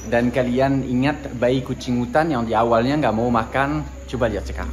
Dan kalian ingat bayi kucing hutan yang di awalnya nggak mau makan, coba lihat sekarang.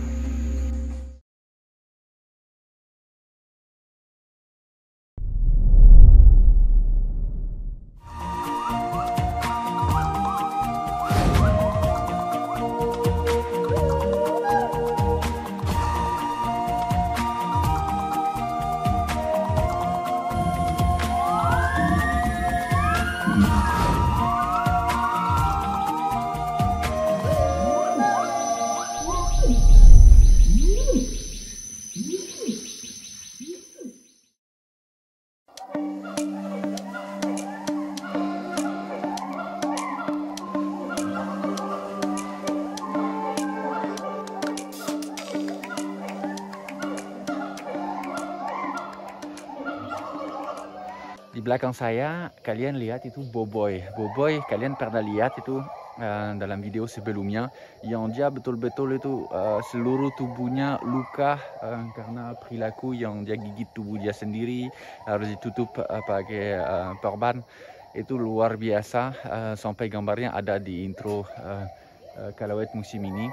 Di belakang saya, kalian lihat itu Boboiboy. Boboiboy, kalian pernah lihat itu dalam video sebelumnya, yang dia betul-betul itu seluruh tubuhnya luka karena perilaku yang dia gigit tubuh dia sendiri, harus ditutup pakai perban. Itu luar biasa, sampai gambarnya ada di intro Kalawet musim ini.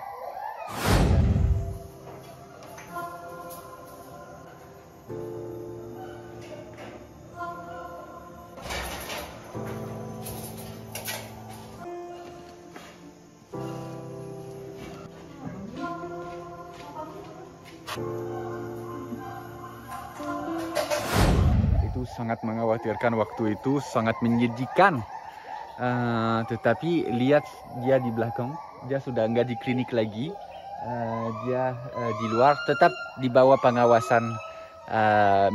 Itu sangat mengkhawatirkan waktu itu, sangat menyedihkan. Tetapi lihat dia di belakang, dia sudah nggak di klinik lagi. Dia di luar, tetap di bawah pengawasan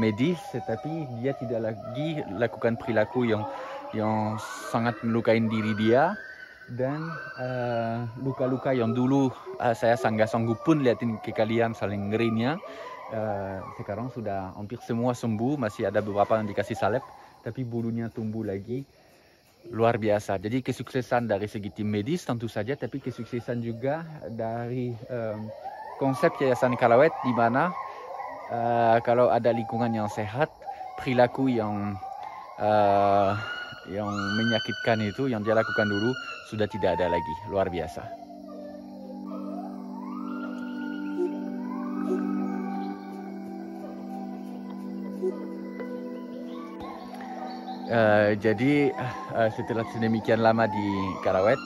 medis, tetapi dia tidak lagi lakukan perilaku yang sangat melukai diri dia. Dan luka-luka yang dulu saya nggak sanggup pun liatin ke kalian saling ngerinya, sekarang sudah hampir semua sembuh. Masih ada beberapa yang dikasih salep, tapi bulunya tumbuh lagi. Luar biasa. Jadi kesuksesan dari segi tim medis tentu saja, tapi kesuksesan juga dari konsep Yayasan Kalawet, di mana kalau ada lingkungan yang sehat, perilaku yang menyakitkan itu yang dia lakukan dulu sudah tidak ada lagi. Luar biasa. Jadi setelah sedemikian lama di Kalawet,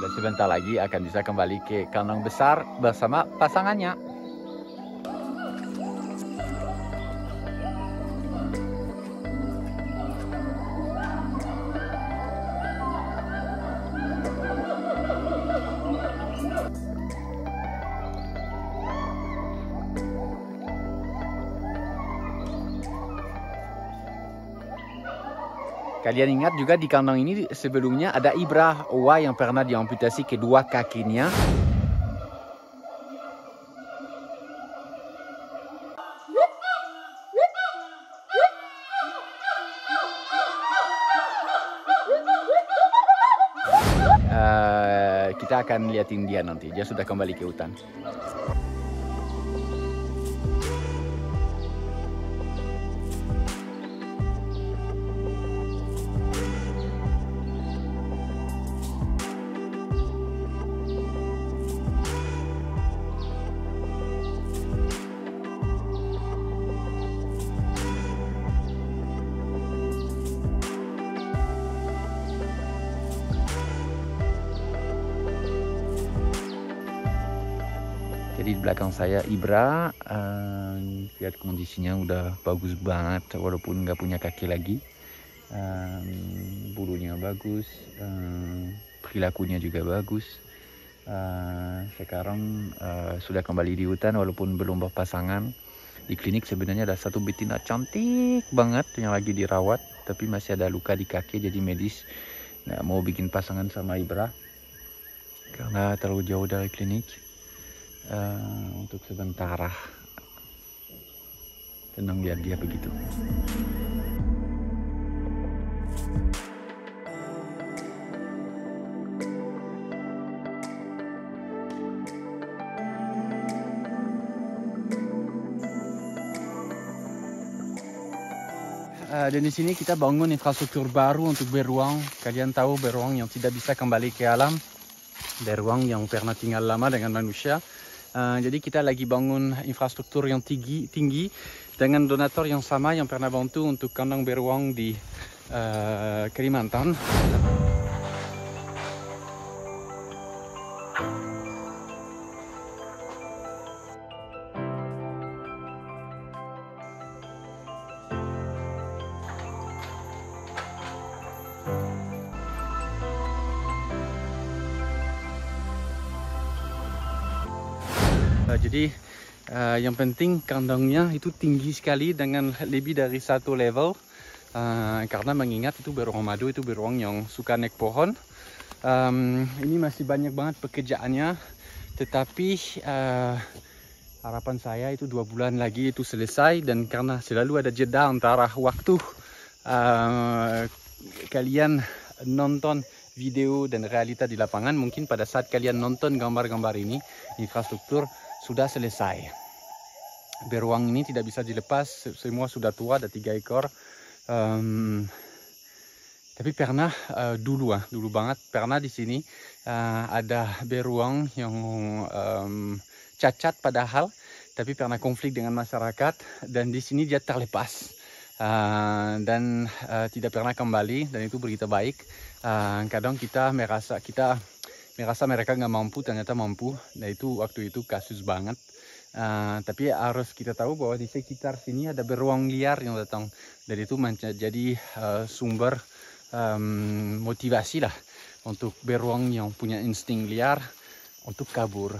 dan sebentar lagi akan bisa kembali ke kandang besar bersama pasangannya. Kalian ingat juga di kandang ini sebelumnya ada Ibra Owa yang pernah diamputasi kedua kakinya. Kita akan liatin dia nanti, dia sudah kembali ke hutan. Jadi di belakang saya Ibra, lihat kondisinya udah bagus banget walaupun nggak punya kaki lagi. Bulunya bagus, perilakunya juga bagus. Sekarang sudah kembali di hutan walaupun belum berpasangan. Di klinik sebenarnya ada satu betina cantik banget yang lagi dirawat, tapi masih ada luka di kaki, jadi medis nggak mau bikin pasangan sama Ibra karena terlalu jauh dari klinik. Untuk sementara tenang lihat dia begitu. Dan di sini kita bangun infrastruktur baru untuk beruang. Kalian tahu beruang yang tidak bisa kembali ke alam, beruang yang pernah tinggal lama dengan manusia. Jadi kita lagi bangun infrastruktur yang tinggi dengan donatur yang sama yang pernah bantu untuk kandang beruang di Kalimantan. Jadi yang penting kandangnya itu tinggi sekali dengan lebih dari 1 level, karena mengingat itu beruang madu, itu beruang yang suka naik pohon. Ini masih banyak banget pekerjaannya, tetapi harapan saya itu 2 bulan lagi itu selesai. Dan karena selalu ada jeda antara waktu kalian nonton video dan realita di lapangan, mungkin pada saat kalian nonton gambar-gambar ini, infrastruktur sudah selesai. Beruang ini tidak bisa dilepas, semua sudah tua, ada 3 ekor. Tapi pernah dulu banget pernah di sini ada beruang yang cacat padahal, tapi pernah konflik dengan masyarakat dan di sini dia terlepas dan tidak pernah kembali, dan itu berita baik. Kadang kita merasa mereka nggak mampu, ternyata mampu. Nah itu waktu itu kasus banget. Tapi harus kita tahu bahwa di sekitar sini ada beruang liar yang datang, dan itu menjadi sumber motivasi lah untuk beruang yang punya insting liar untuk kabur.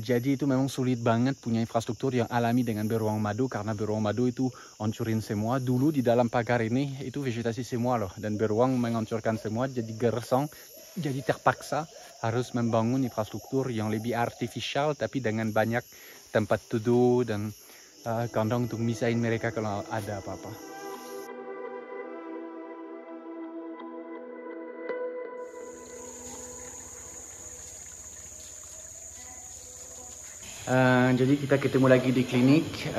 Jadi itu memang sulit banget punya infrastruktur yang alami dengan beruang madu, karena beruang madu itu hancurin semua. Dulu di dalam pagar ini itu vegetasi semua loh, dan beruang menghancurkan semua, jadi gersang. Jadi terpaksa harus membangun infrastruktur yang lebih artifisial, tapi dengan banyak tempat duduk dan kandang untuk misahin mereka kalau ada apa-apa. Jadi kita ketemu lagi di klinik.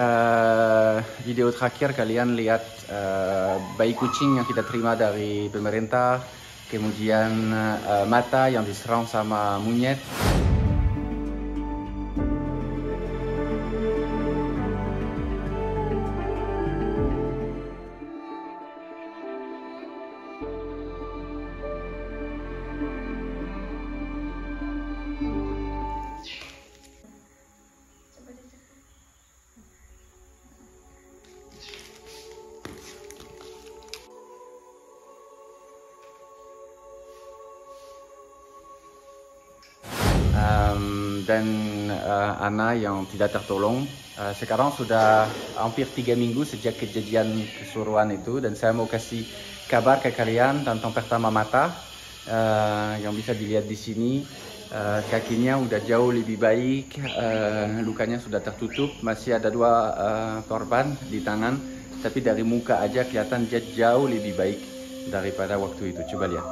Video terakhir kalian lihat bayi kucing yang kita terima dari pemerintah, kemudian mata yang diserang sama monyet. Dan Ana yang tidak tertolong. Sekarang sudah hampir 3 minggu sejak kejadian kesuruhan itu, dan saya mau kasih kabar ke kalian tentang pertama mata yang bisa dilihat di sini. Kakinya udah jauh lebih baik, lukanya sudah tertutup. Masih ada 2 korban di tangan, tapi dari muka aja kelihatan dia jauh lebih baik daripada waktu itu. Coba lihat.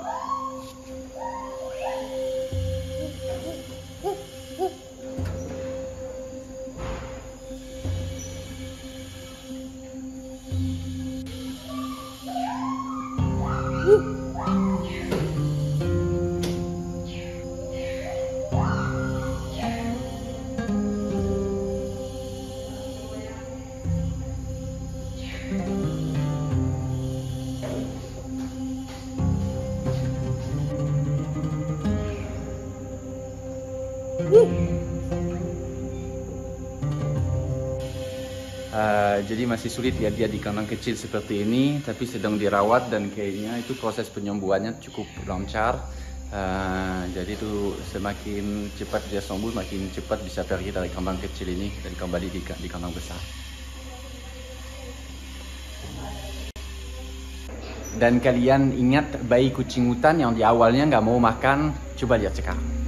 Jadi masih sulit lihat dia di kandang kecil seperti ini, tapi sedang dirawat dan kayaknya itu proses penyembuhannya cukup lancar. Jadi itu semakin cepat dia sembuh, makin cepat bisa pergi dari kandang kecil ini dan kembali di kandang besar. Dan kalian ingat bayi kucing hutan yang di awalnya nggak mau makan? Coba lihat sekarang.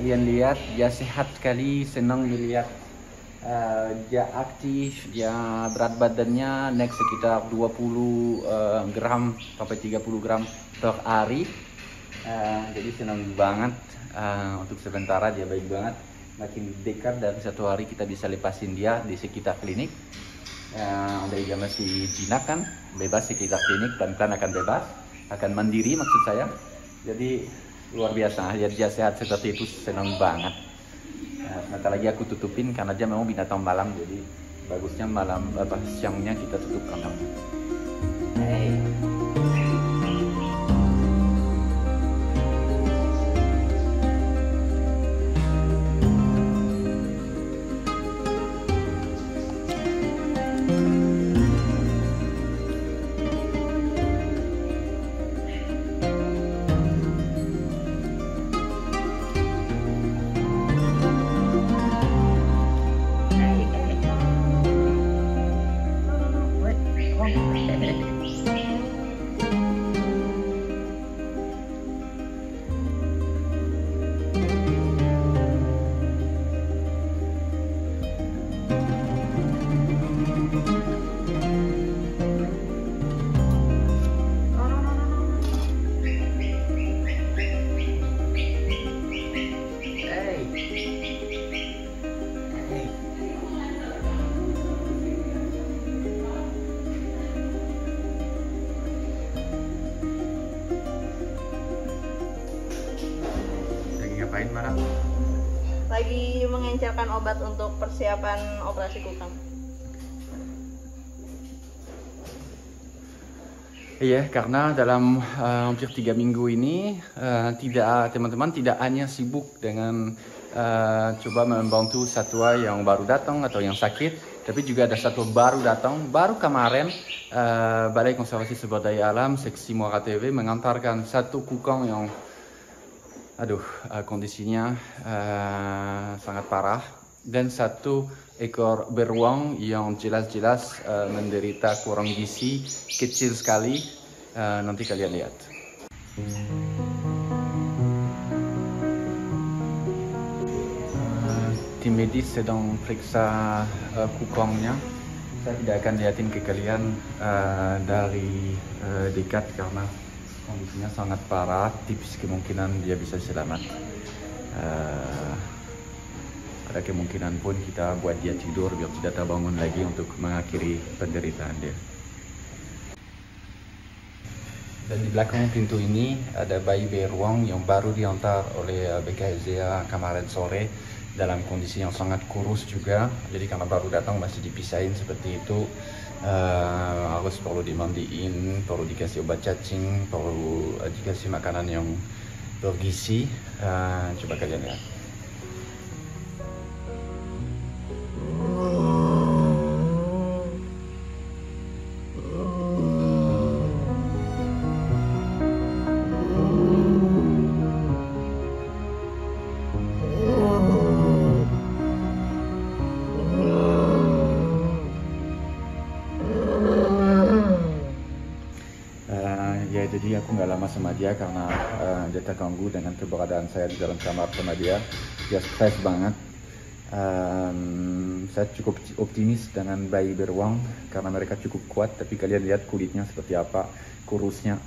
kalian lihat, dia sehat sekali, senang dilihat. Dia aktif, dia berat badannya naik sekitar 20 gram sampai 30 gram per hari. Jadi senang banget. Untuk sementara dia baik banget. Makin dekat dari 1 hari kita bisa lepasin dia di sekitar klinik. Dia masih jinak kan, bebas sekitar klinik, pelan-pelan akan bebas, akan mandiri maksud saya. Jadi luar biasa, lihat dia sehat seperti itu, senang banget. Sebentar lagi aku tutupin karena dia memang binatang malam, jadi bagusnya malam siangnya kita tutup kandangnya. Hey. Ngapain, Mara? Lagi mengencerkan obat untuk persiapan operasi kukang. Iya, karena dalam hampir 3 minggu ini teman-teman tidak hanya sibuk dengan coba membantu satwa yang baru datang atau yang sakit, tapi juga ada satwa baru datang. Baru kemarin Balai Konservasi Sumber Daya Alam Seksi Muara TV mengantarkan satu kukang yang kondisinya sangat parah, dan satu ekor beruang yang jelas-jelas menderita kurang gizi, kecil sekali. Nanti kalian lihat. Tim medis sedang periksa kukangnya. Saya tidak akan lihatin ke kalian dari dekat karena kondisinya sangat parah, tipis kemungkinan dia bisa selamat. Ada kemungkinan pun kita buat dia tidur biar tidak terbangun lagi untuk mengakhiri penderitaan dia. Dan di belakang pintu ini ada bayi beruang yang baru diantar oleh BKSDA kemarin sore dalam kondisi yang sangat kurus juga. Jadi karena baru datang masih dipisahin seperti itu. Harus perlu dimandiin, perlu dikasih obat cacing, perlu dikasih makanan yang bergizi. Coba kalian lihat. Jadi aku nggak lama sama dia karena dia terganggu dengan keberadaan saya di dalam kamar sama dia. Dia stres banget. Saya cukup optimis dengan bayi beruang karena mereka cukup kuat. Tapi kalian lihat kulitnya seperti apa, kurusnya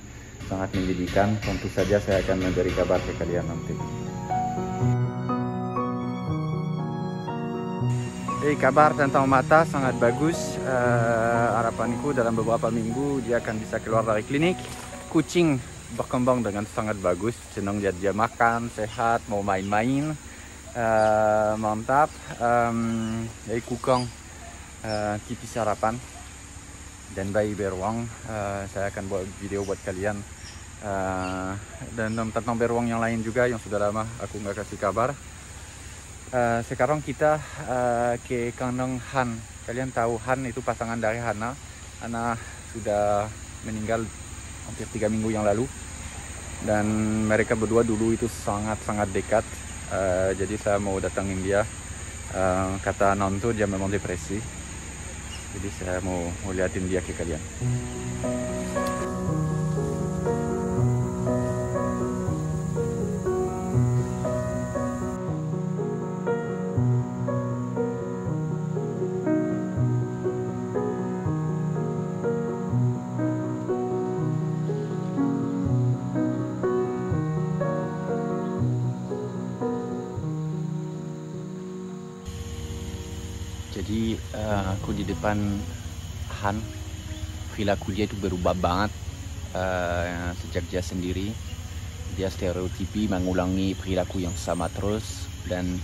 sangat menyedihkan. Tentu saja saya akan memberi kabar ke kalian nanti. Kabar tentang mata sangat bagus. Harapanku dalam beberapa minggu dia akan bisa keluar dari klinik. Kucing berkembang dengan sangat bagus, senang lihat dia makan, sehat, mau main-main, mantap. Dari kukang tipis harapan, dan bayi beruang saya akan buat video buat kalian. Dan tentang beruang yang lain juga yang sudah lama aku nggak kasih kabar. Sekarang kita ke kandang Han. Kalian tahu Han itu pasangan dari Hana. Hana sudah meninggal hampir 3 minggu yang lalu, dan mereka berdua dulu itu sangat-sangat dekat. Jadi saya mau datangin dia. Kata Nonto dia memang depresi, jadi saya mau liatin dia ke kalian. Jadi aku di depan Han, perilaku dia itu berubah banget sejak dia sendiri. Dia stereotipi mengulangi perilaku yang sama terus, dan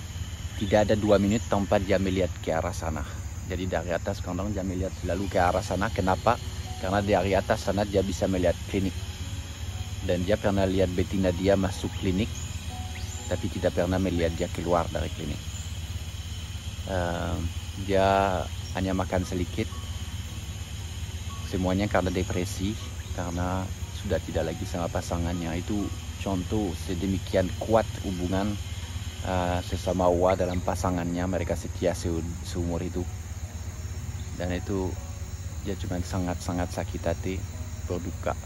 tidak ada 2 menit tanpa dia melihat ke arah sana. Jadi dari atas kandang dia melihat selalu ke arah sana. Kenapa? Karena dari atas sana dia bisa melihat klinik. Dan dia pernah lihat betina dia masuk klinik, tapi tidak pernah melihat dia keluar dari klinik. Dia hanya makan sedikit. Semuanya karena depresi, karena sudah tidak lagi sama pasangannya. Itu contoh sedemikian kuat hubungan sesama Owa dalam pasangannya. Mereka setia seumur hidup. Dan itu dia cuma sangat-sangat sakit hati, berduka.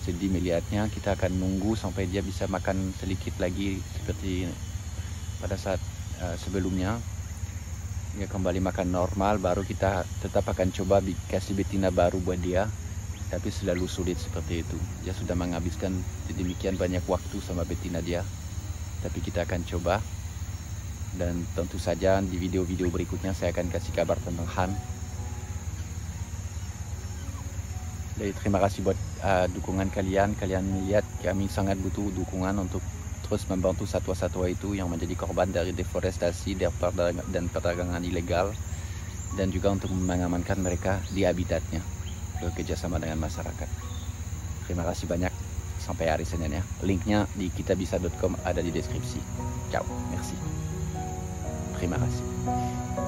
Sedih melihatnya. Kita akan nunggu sampai dia bisa makan sedikit lagi seperti pada saat sebelumnya. Dia kembali makan normal, baru kita tetap akan coba kasih betina baru buat dia. Tapi selalu sulit seperti itu. Dia sudah menghabiskan sedemikian banyak waktu sama betina dia. Tapi kita akan coba. Dan tentu saja di video-video berikutnya saya akan kasih kabar tentang Han. Jadi terima kasih buat dukungan kalian. Kalian lihat kami sangat butuh dukungan untuk terus membantu satwa-satwa itu yang menjadi korban dari deforestasi dan perdagangan ilegal. Dan juga untuk mengamankan mereka di habitatnya, bekerjasama dengan masyarakat. Terima kasih banyak. Sampai hari Senin ya. Linknya di kitabisa.com ada di deskripsi. Ciao, merci. Terima kasih.